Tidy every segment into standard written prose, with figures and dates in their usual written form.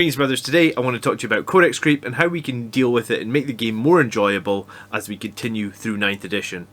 Greetings brothers, today I want to talk to you about Codex creep and how we can deal with it and make the game more enjoyable as we continue through 9th edition.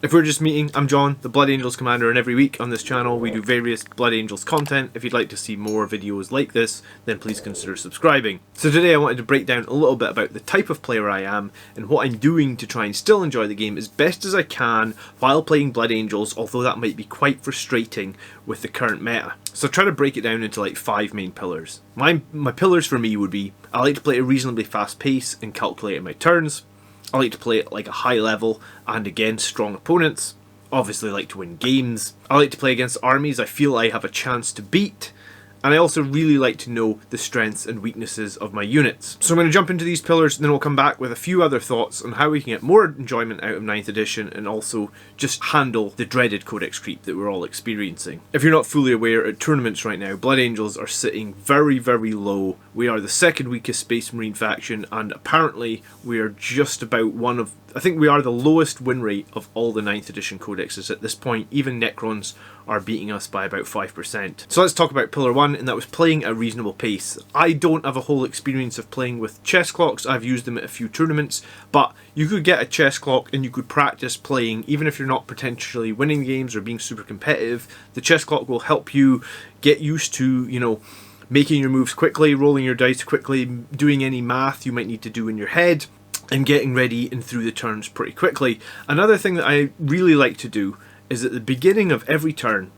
If we're just meeting, I'm John, the Blood Angels Commander, and every week on this channel we do various Blood Angels content. If you'd like to see more videos like this, then please consider subscribing. So today I wanted to break down a little bit about the type of player I am and what I'm doing to try and still enjoy the game as best as I can while playing Blood Angels, although that might be quite frustrating with the current meta. So try to break it down into like 5 main pillars. My pillars for me would be, I like to play at a reasonably fast pace and calculate my turns. I like to play at like a high level and against strong opponents. Obviously I like to win games. I like to play against armies I feel I have a chance to beat. And I also really like to know the strengths and weaknesses of my units. So I'm going to jump into these pillars and then we'll come back with a few other thoughts on how we can get more enjoyment out of 9th edition and also just handle the dreaded Codex creep that we're all experiencing. If you're not fully aware, at tournaments right now, Blood Angels are sitting very, very low. We are the second weakest Space Marine faction and apparently we are just about I think we are the lowest win rate of all the 9th edition codexes at this point. Even Necrons are beating us by about 5%. So let's talk about pillar 1, and that was playing at a reasonable pace. I don't have a whole experience of playing with chess clocks. I've used them at a few tournaments, but you could get a chess clock and you could practice playing even if you're not potentially winning games or being super competitive. The chess clock will help you get used to, you know, making your moves quickly, rolling your dice quickly, doing any math you might need to do in your head, and getting ready and through the turns pretty quickly. Another thing that I really like to do is at the beginning of every turn,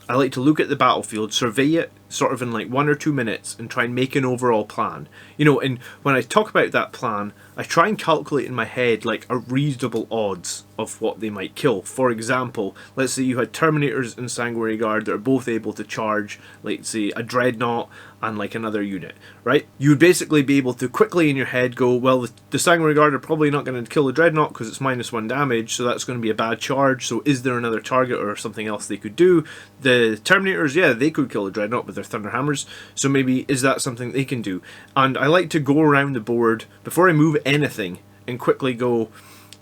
I like to look at the battlefield, survey it sort of in like 1 or 2 minutes and try and make an overall plan. You know, and when I talk about that plan, I try and calculate in my head like a reasonable odds of what they might kill. For example, let's say you had Terminators and Sanguinary Guard that are both able to charge, like say a Dreadnought and like another unit, right? You would basically be able to quickly in your head go, well, the Sanguinary Guard are probably not going to kill the Dreadnought because it's -1 damage, so that's going to be a bad charge, so is there another target or something else they could do? The Terminators, yeah, they could kill the Dreadnought with their Thunder Hammers, so maybe is that something they can do? And I like to go around the board before I move anything and quickly go,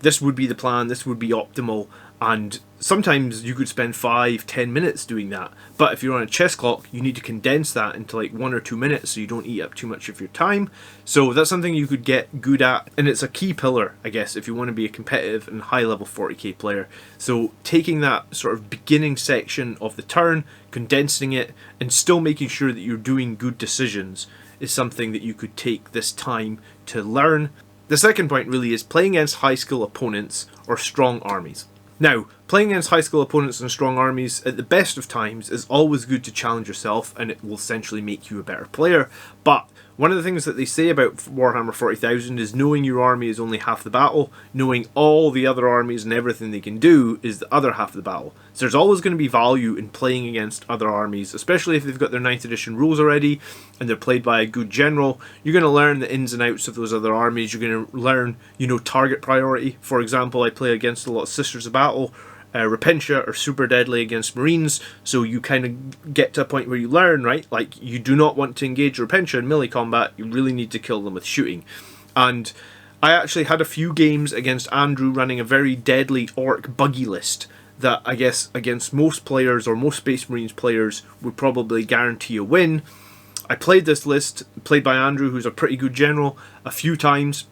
this would be the plan, this would be optimal, and sometimes you could spend 5-10 minutes doing that, but if you're on a chess clock you need to condense that into like 1 or 2 minutes so you don't eat up too much of your time. So that's something you could get good at, and it's a key pillar, I guess, if you want to be a competitive and high level 40k player. So taking that sort of beginning section of the turn, condensing it, and still making sure that you're doing good decisions is something that you could take this time to learn. The second point really is playing against high skill opponents or strong armies. Now, playing against high skill opponents and strong armies at the best of times is always good to challenge yourself, and it will essentially make you a better player. But one of the things that they say about Warhammer 40,000 is knowing your army is only half the battle, knowing all the other armies and everything they can do is the other half of the battle. So there's always going to be value in playing against other armies, especially if they've got their 9th edition rules already and they're played by a good general. You're going to learn the ins and outs of those other armies. You're going to learn, you know, target priority. For example, I play against a lot of Sisters of Battle. Repentia are super deadly against Marines, so you kind of get to a point where you learn, right? Like, you do not want to engage Repentia in melee combat, you really need to kill them with shooting. And I actually had a few games against Andrew running a very deadly Orc buggy list that I guess against most players or most Space Marines players would probably guarantee a win. I played this list, played by Andrew, who's a pretty good general, a few times.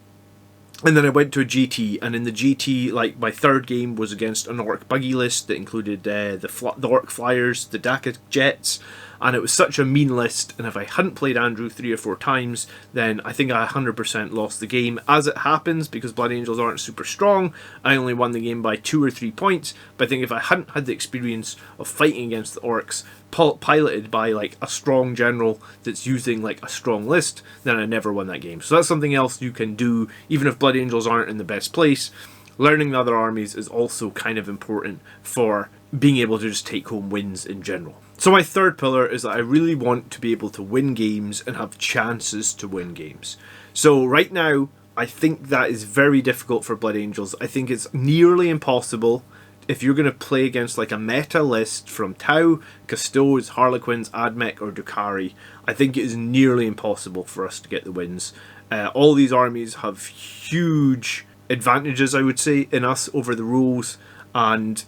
And then I went to a GT, and in the GT, like, my third game was against an Orc buggy list that included the Orc Flyers, the Daka Jets, and it was such a mean list, and if I hadn't played Andrew 3 or 4 times, then I think I 100% lost the game. As it happens, because Blood Angels aren't super strong, I only won the game by 2 or 3 points, but I think if I hadn't had the experience of fighting against the Orcs, piloted by like a strong general that's using like a strong list, then I never won that game. So that's something else you can do, even if Blood Angels aren't in the best place. Learning the other armies is also kind of important for being able to just take home wins in general. So my third pillar is that I really want to be able to win games and have chances to win games. So right now, I think that is very difficult for Blood Angels. I think it's nearly impossible if you're going to play against like a meta list from Tau, Custodes, Harlequins, Admech or Drukhari. I think it is nearly impossible for us to get the wins. All these armies have huge advantages, I would say, in us over the rules, and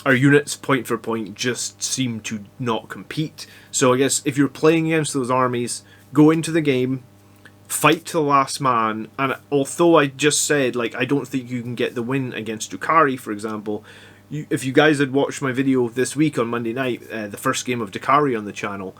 our units, point for point, just seem to not compete. So I guess if you're playing against those armies, go into the game, fight to the last man, and although I just said, like, I don't think you can get the win against Drukhari, for example, if you guys had watched my video this week on Monday night, the first game of Drukhari on the channel,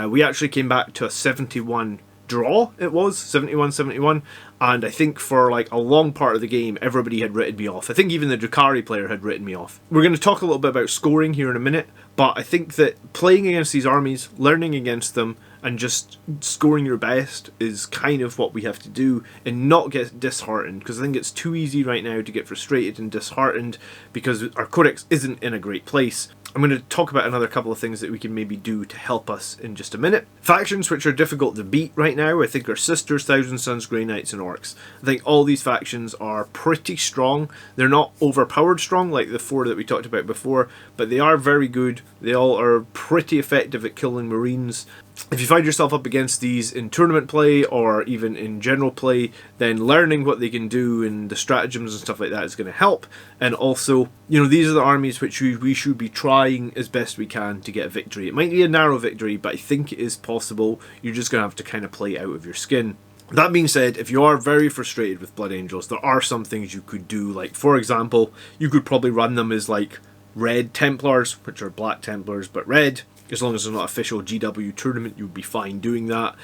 we actually came back to a 71 draw. It was 71-71, and I think for like a long part of the game everybody had written me off. I think even the Drukhari player had written me off. We're going to talk a little bit about scoring here in a minute, but I think that playing against these armies, learning against them, and just scoring your best is kind of what we have to do, and not get disheartened, because I think it's too easy right now to get frustrated and disheartened because our Codex isn't in a great place. I'm going to talk about another couple of things that we can maybe do to help us in just a minute. Factions which are difficult to beat right now, I think, are Sisters, Thousand Sons, Grey Knights, and Orcs. I think all these factions are pretty strong. They're not overpowered strong like the 4 that we talked about before, but they are very good. They all are pretty effective at killing Marines. If you find yourself up against these in tournament play or even in general play, then learning what they can do and the stratagems and stuff like that is going to help. And also, you know, these are the armies which we should be trying as best we can to get a victory. It might be a narrow victory, but I think it is possible. You're just going to have to kind of play out of your skin. That being said, if you are very frustrated with Blood Angels, there are some things you could do. Like, for example, you could probably run them as like Red Templars, which are Black Templars but red. As long as it's not official GW tournament, you'd be fine doing that.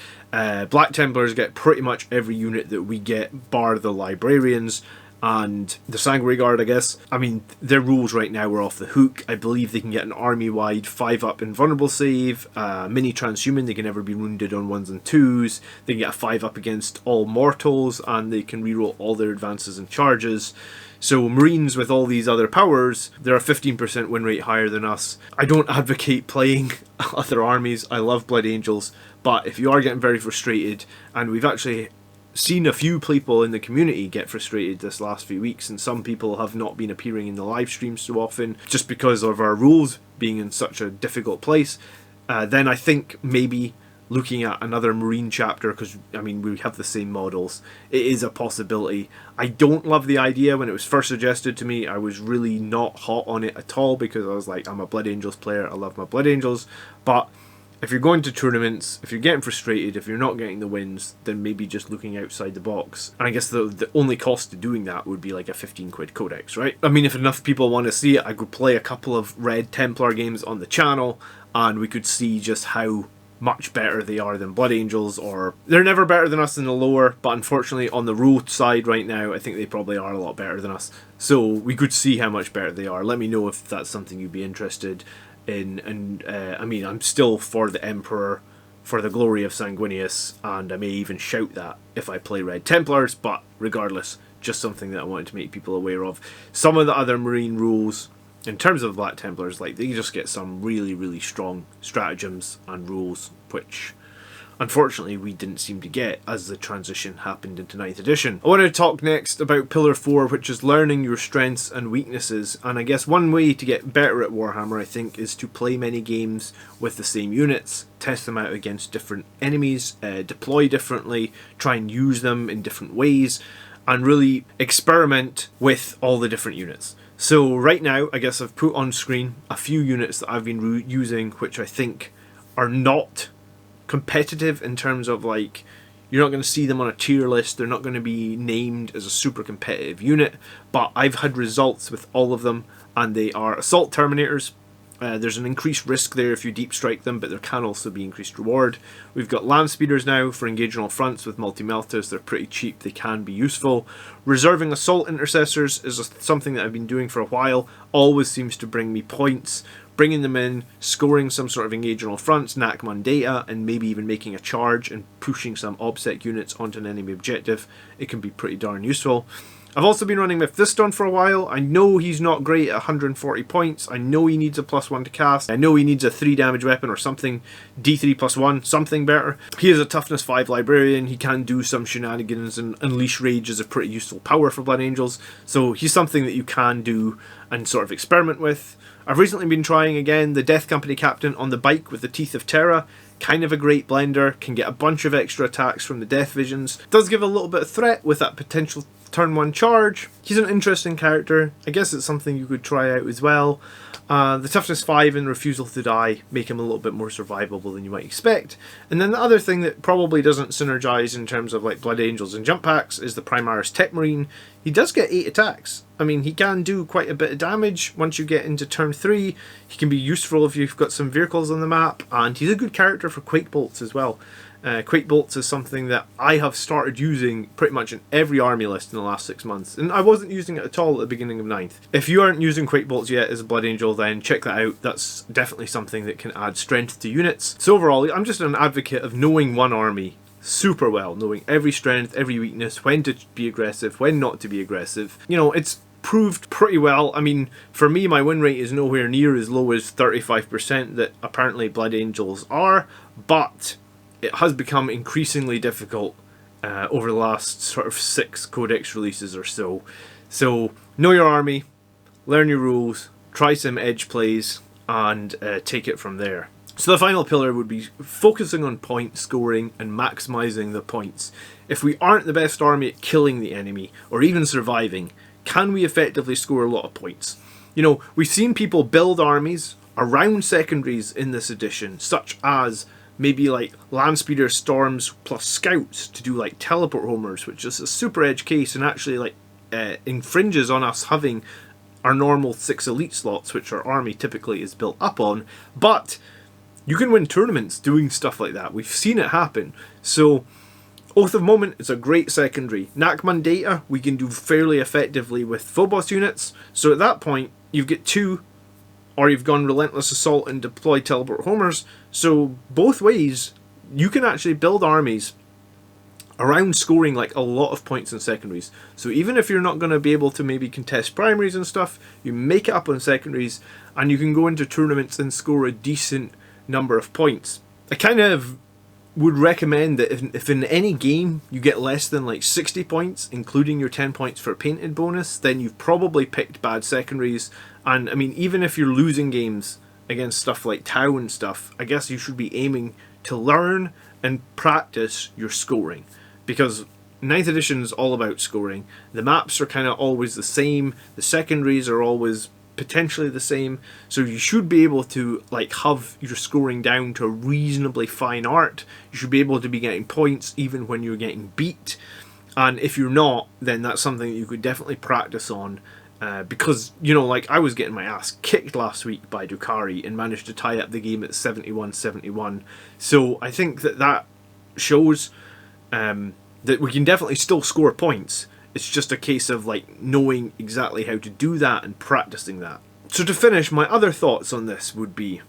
Black Templars get pretty much every unit that we get, bar the Librarians and the Sanguinary Guard, I guess. I mean, their rules right now are off the hook. I believe they can get an army-wide 5-up invulnerable save, mini transhuman, they can never be wounded on 1s and 2s, they can get a 5-up against all mortals, and they can reroll all their advances and charges. So Marines with all these other powers, they're a 15% win rate higher than us. I don't advocate playing other armies. I love Blood Angels, but if you are getting very frustrated, and we've actually seen a few people in the community get frustrated this last few weeks, and some people have not been appearing in the live streams so often just because of our rules being in such a difficult place, then I think maybe looking at another Marine chapter, because I mean we have the same models, it is a possibility. I don't love the idea. When it was first suggested to me, I was really not hot on it at all, because I was like, I'm a Blood Angels player, I love my Blood Angels, but if you're going to tournaments, if you're getting frustrated, if you're not getting the wins, then maybe just looking outside the box. And I guess the only cost to doing that would be like a 15 quid Codex, right? I mean, if enough people want to see it, I could play a couple of Red Templar games on the channel, and we could see just how much better they are than Blood Angels, or they're never better than us in the lore, but unfortunately on the rule side right now I think they probably are a lot better than us, so we could see how much better they are. Let me know if that's something you'd be interested in. And I mean, I'm still for the Emperor, for the glory of Sanguinius, and I may even shout that if I play Red Templars, but regardless, just something that I wanted to make people aware of. Some of the other Marine rules in terms of Black Templars, like, they just get some really, really strong stratagems and rules, which unfortunately we didn't seem to get as the transition happened into 9th edition. I want to talk next about Pillar 4, which is learning your strengths and weaknesses. And I guess one way to get better at Warhammer, I think, is to play many games with the same units, test them out against different enemies, deploy differently, try and use them in different ways, and really experiment with all the different units. So right now, I guess I've put on screen a few units that I've been using, which I think are not competitive in terms of, like, you're not going to see them on a tier list, they're not going to be named as a super competitive unit, but I've had results with all of them, and they are Assault Terminators. There's an increased risk there if you deep strike them, but there can also be increased reward. We've got Land Speeders now for engaging all fronts with multi-meltas. They're pretty cheap, they can be useful. Reserving Assault Intercessors is something that I've been doing for a while, always seems to bring me points. Bringing them in, scoring some sort of engage on all fronts, Nakman data, and maybe even making a charge and pushing some OBSEC units onto an enemy objective, it can be pretty darn useful. I've also been running Mephiston for a while. I know he's not great at 140 points. I know he needs a +1 to cast. I know he needs a 3 damage weapon or something. D3 +1, something better. He is a toughness 5 librarian. He can do some shenanigans, and Unleash Rage is a pretty useful power for Blood Angels. So he's something that you can do and sort of experiment with. I've recently been trying again the Death Company Captain on the bike with the Teeth of Terra. Kind of a great blender, can get a bunch of extra attacks from the Death Visions. Does give a little bit of threat with that potential turn 1 charge. He's an interesting character. I guess it's something you could try out as well. The toughness 5 and refusal to die make him a little bit more survivable than you might expect. And then the other thing that probably doesn't synergize in terms of like Blood Angels and jump packs is the Primaris Tech Marine. He does get 8 attacks. I mean, he can do quite a bit of damage once you get into turn 3. He can be useful if you've got some vehicles on the map, and he's a good character for Quake Bolts as well. Quake Bolts is something that I have started using pretty much in every army list in the last 6 months, and I wasn't using it at all at the beginning of 9th. If you aren't using Quake Bolts yet as a Blood Angel, then check that out. That's definitely something that can add strength to units. So overall, I'm just an advocate of knowing one army super well, knowing every strength, every weakness, when to be aggressive, when not to be aggressive. You know, it's proved pretty well. I mean, for me, my win rate is nowhere near as low as 35% that apparently Blood Angels are, but it has become increasingly difficult over the last sort of 6 Codex releases or so. So know your army, learn your rules, try some edge plays, and take it from there. So the final pillar would be focusing on point scoring and maximising the points. If we aren't the best army at killing the enemy, or even surviving, can we effectively score a lot of points? You know, we've seen people build armies around secondaries in this edition, such as maybe like Landspeeder Storms plus Scouts to do like teleport homers, which is a super edge case and actually like infringes on us having our normal 6 elite slots, which our army typically is built up on. But you can win tournaments doing stuff like that. We've seen it happen. So Oath of Moment is a great secondary. Nachman Data we can do fairly effectively with Phobos units. So at that point you've got 2, or you've gone Relentless Assault and deployed Teleport Homers. So both ways, you can actually build armies around scoring like a lot of points in secondaries. So even if you're not going to be able to maybe contest primaries and stuff, you make it up on secondaries, and you can go into tournaments and score a decent number of points. I kind of would recommend that if in any game you get less than like 60 points, including your 10 points for painted bonus, then you've probably picked bad secondaries. And I mean, even if you're losing games against stuff like Tau and stuff, I guess you should be aiming to learn and practice your scoring, because 9th edition is all about scoring. The maps are kind of always the same, the secondaries are always potentially the same, so you should be able to like have your scoring down to a reasonably fine art. You should be able to be getting points even when you're getting beat, and if you're not, then that's something that you could definitely practice on, because, you know, like I was getting my ass kicked last week by Drukhari and managed to tie up the game at 71-71. So I think that shows that we can definitely still score points. It's just a case of like knowing exactly how to do that and practicing that. So to finish, my other thoughts on this would be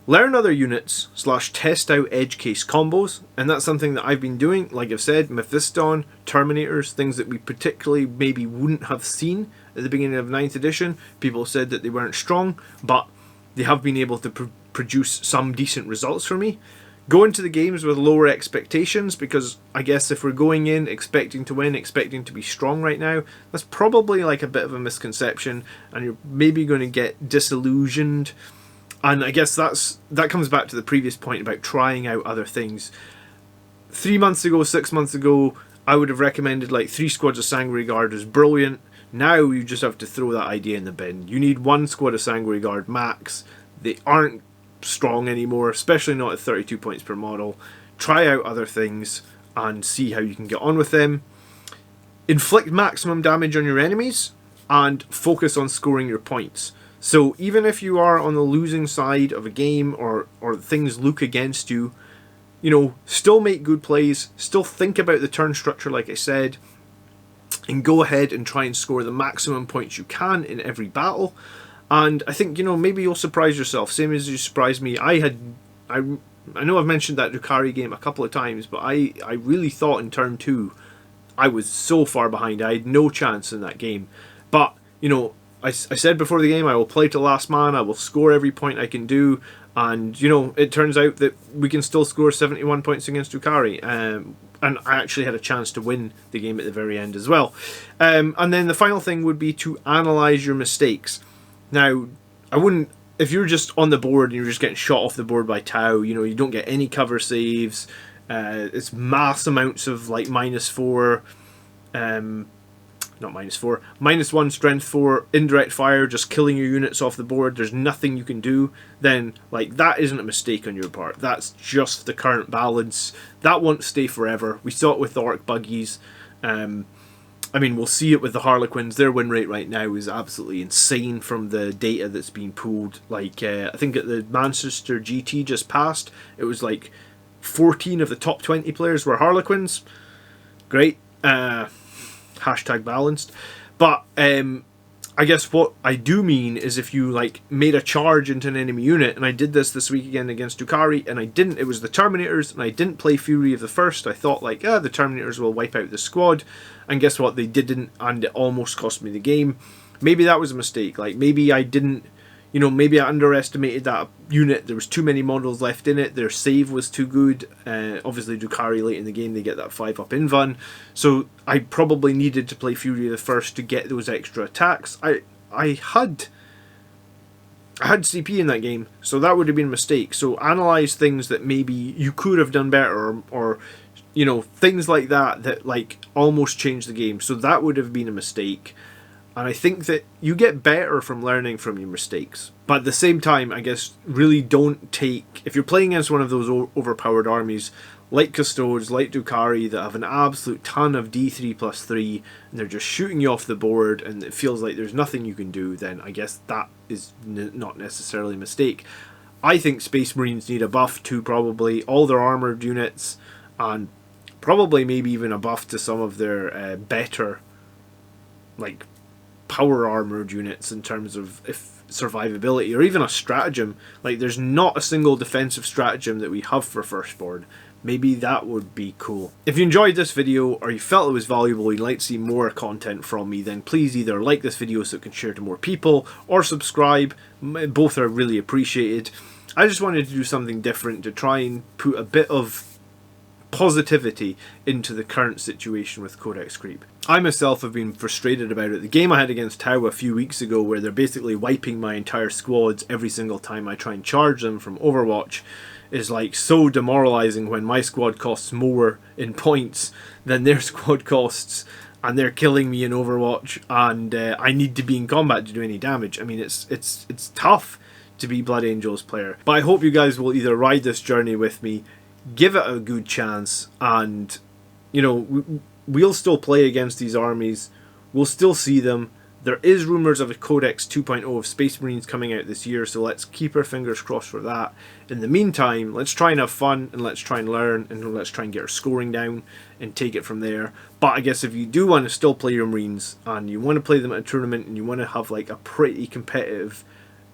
learn other units / test out edge case combos, and that's something that I've been doing. Like I've said, Mephiston, Terminators, things that we particularly maybe wouldn't have seen at the beginning of 9th edition. People said that they weren't strong, but they have been able to produce some decent results for me. Go into the games with lower expectations, because I guess if we're going in expecting to win, expecting to be strong right now, that's probably like a bit of a misconception, and you're maybe going to get disillusioned. And I guess that comes back to the previous point about trying out other things. 3 months ago, 6 months ago, I would have recommended like 3 squads of Sanguinary Guard as brilliant. Now you just have to throw that idea in the bin. You need 1 squad of Sanguinary Guard max. They aren't strong anymore, especially not at 32 points per model. Try out other things and see how you can get on with them. Inflict maximum damage on your enemies and focus on scoring your points. So even if you are on the losing side of a game, or things look against you, you know, still make good plays, still think about the turn structure like I said, and go ahead and try and score the maximum points you can in every battle. And I think, you know, maybe you'll surprise yourself, same as you surprised me. I know I've mentioned that Drukhari game a couple of times, but I really thought in turn 2 I was so far behind. I had no chance in that game. But, you know, I said before the game, I will play to last man, I will score every point I can do, and, you know, it turns out that we can still score 71 points against Drukhari, and I actually had a chance to win the game at the very end as well. And then the final thing would be to analyse your mistakes. Now, I wouldn't, if you're just on the board and you're just getting shot off the board by Tau, you know, you don't get any cover saves, it's mass amounts of like -4, not not -4, -1 strength 4, indirect fire, just killing your units off the board, there's nothing you can do, then like that isn't a mistake on your part. That's just the current balance. That won't stay forever. We saw it with the orc buggies. I mean, we'll see it with the Harlequins. Their win rate right now is absolutely insane from the data that's being pulled. Like, I think at the Manchester GT just passed, it was like 14 of the top 20 players were Harlequins. Great. Hashtag balanced. But I guess what I do mean is if you like made a charge into an enemy unit, and I did this week again against Drukhari, and I didn't, it was the Terminators, and I didn't play Fury of the First. I thought like, the Terminators will wipe out the squad, and guess what, they didn't, and it almost cost me the game. Maybe that was a mistake. Like maybe I didn't, you know, maybe I underestimated that unit. There was too many models left in it. Their save was too good. Obviously, Drukhari late in the game, they get that 5-up invuln. So I probably needed to play Fury of the First to get those extra attacks. I had CP in that game, so that would have been a mistake. So analyze things that maybe you could have done better, or you know, things like that like almost changed the game. So that would have been a mistake. And I think that you get better from learning from your mistakes. But at the same time, I guess, really don't take... If you're playing against one of those overpowered armies, like Custodes, like Drukhari, that have an absolute ton of D3+3, and they're just shooting you off the board, and it feels like there's nothing you can do, then I guess that is not necessarily a mistake. I think Space Marines need a buff to probably all their armoured units, and probably maybe even a buff to some of their better, like, power armored units in terms of survivability, or even a stratagem. Like there's not a single defensive stratagem that we have for Firstborn. Maybe that would be cool. If you enjoyed this video, or you felt it was valuable, you'd like to see more content from me, then please either like this video so it can share to more people, or subscribe. Both are really appreciated. I just wanted to do something different to try and put a bit of positivity into the current situation with Codex creep. I myself have been frustrated about it. The game I had against Tau a few weeks ago, where they're basically wiping my entire squads every single time I try and charge them from Overwatch, is like so demoralizing when my squad costs more in points than their squad costs, and they're killing me in Overwatch, and I need to be in combat to do any damage. I mean, it's tough to be Blood Angels player. But I hope you guys will either ride this journey with me, give it a good chance, and you know, we'll still play against these armies, we'll still see them. There is rumours of a Codex 2.0 of Space Marines coming out this year, so let's keep our fingers crossed for that. In the meantime, let's try and have fun, and let's try and learn, and let's try and get our scoring down and take it from there. But I guess if you do want to still play your Marines, and you want to play them at a tournament, and you want to have like a pretty competitive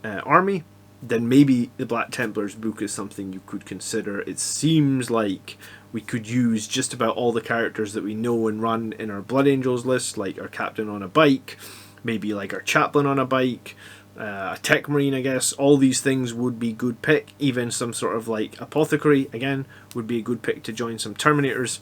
army, then maybe the Black Templars book is something you could consider. It seems like we could use just about all the characters that we know and run in our Blood Angels list, like our Captain on a bike, maybe like our Chaplain on a bike, a Tech Marine, I guess. All these things would be good pick. Even some sort of like Apothecary, again, would be a good pick to join some Terminators.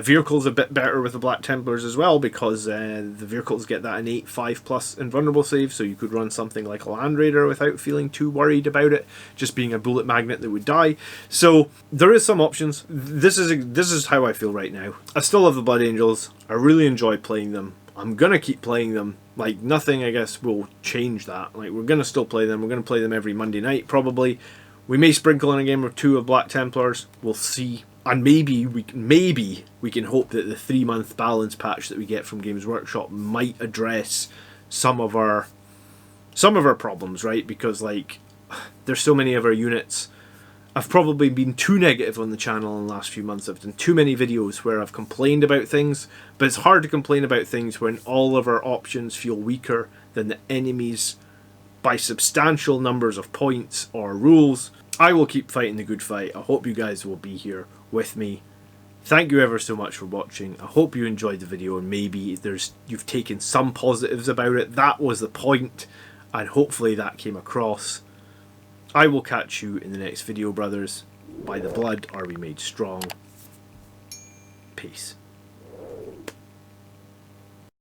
Vehicles a bit better with the Black Templars as well, because the vehicles get that innate 5+ invulnerable save, so you could run something like a Land Raider without feeling too worried about it just being a bullet magnet that would die. So there is some options. This is how I feel right now. I still love the Blood Angels. I really enjoy playing them. I'm gonna keep playing them. Like nothing, I guess, will change that. Like we're gonna still play them. We're gonna play them every Monday night probably. We may sprinkle in a game or two of Black Templars. We'll see. And maybe we can hope that the 3-month balance patch that we get from Games Workshop might address some of our problems, right? Because like there's so many of our units. I've probably been too negative on the channel in the last few months. I've done too many videos where I've complained about things, but it's hard to complain about things when all of our options feel weaker than the enemies by substantial numbers of points or rules. I will keep fighting the good fight. I hope you guys will be here with me. Thank you ever so much for watching. I hope you enjoyed the video, and maybe you've taken some positives about it. That was the point, and hopefully that came across. I will catch you in the next video, brothers. By the blood are we made strong. Peace.